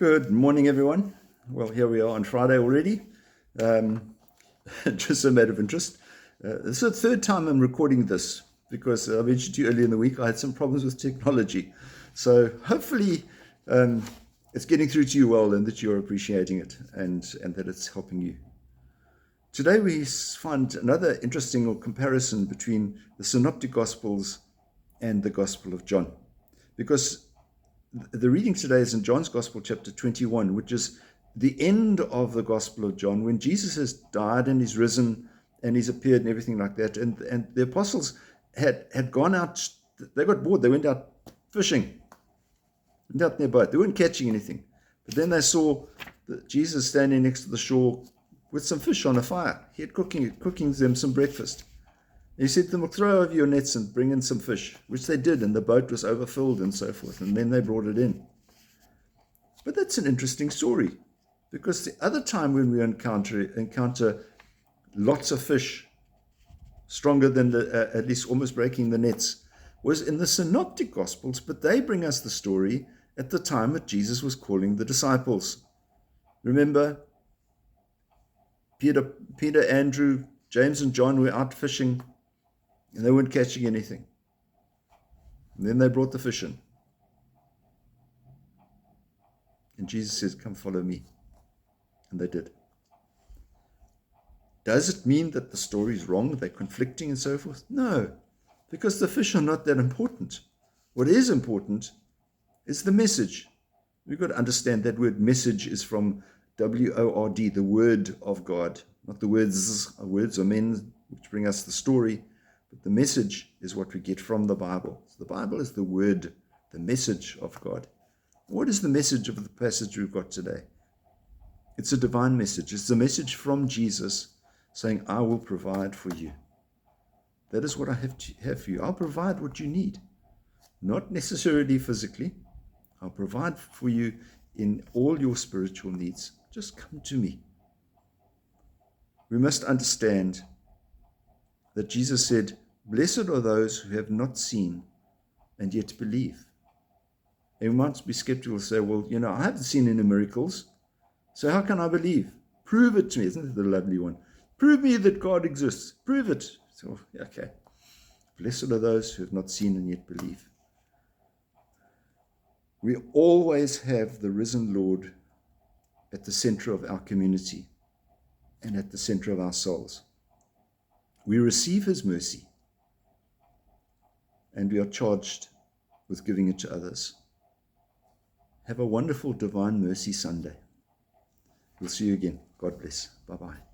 Good morning, everyone. Well, here we are on Friday already. Just a matter of interest. This is the third time I'm recording this because I mentioned to you earlier in the week I had some problems with technology. So hopefully it's getting through to you well and that you're appreciating it and that it's helping you. Today we find another interesting comparison between the Synoptic Gospels and the Gospel of John. Because the reading today is in John's Gospel, chapter 21, which is the end of the Gospel of John, when Jesus has died and he's risen and he's appeared and everything like that. And the apostles had gone out, they got bored, they went out fishing, went out in their boat. They weren't catching anything. But then they saw Jesus standing next to the shore with some fish on a fire. He had cooking them some breakfast. He said to them, throw over your nets and bring in some fish, which they did, and the boat was overfilled and so forth, and then they brought it in. But that's an interesting story, because the other time when we encounter lots of fish, stronger than at least almost breaking the nets, was in the Synoptic Gospels, but they bring us the story at the time that Jesus was calling the disciples. Remember, Peter, Andrew, James and John were out fishing, and they weren't catching anything. And then they brought the fish in. And Jesus says, come follow me. And they did. Does it mean that the story is wrong? They're conflicting and so forth? No, because the fish are not that important. What is important is the message. We've got to understand that word message is from W-O-R-D, the word of God. Not the words or men which bring us the story. But the message is what we get from the Bible. So the Bible is the word, the message of God. What is the message of the passage we've got today? It's a divine message. It's a message from Jesus saying, I will provide for you. That is what I have for you. I'll provide what you need. Not necessarily physically. I'll provide for you in all your spiritual needs. Just come to me. We must understand that Jesus said, blessed are those who have not seen and yet believe. And we might be skeptical and say, well, I haven't seen any miracles, so how can I believe? Prove it to me. Isn't it the lovely one? Prove me that God exists. Prove it. So, okay. Blessed are those who have not seen and yet believe. We always have the risen Lord at the center of our community and at the center of our souls. We receive his mercy, and we are charged with giving it to others. Have a wonderful Divine Mercy Sunday. We'll see you again. God bless. Bye-bye.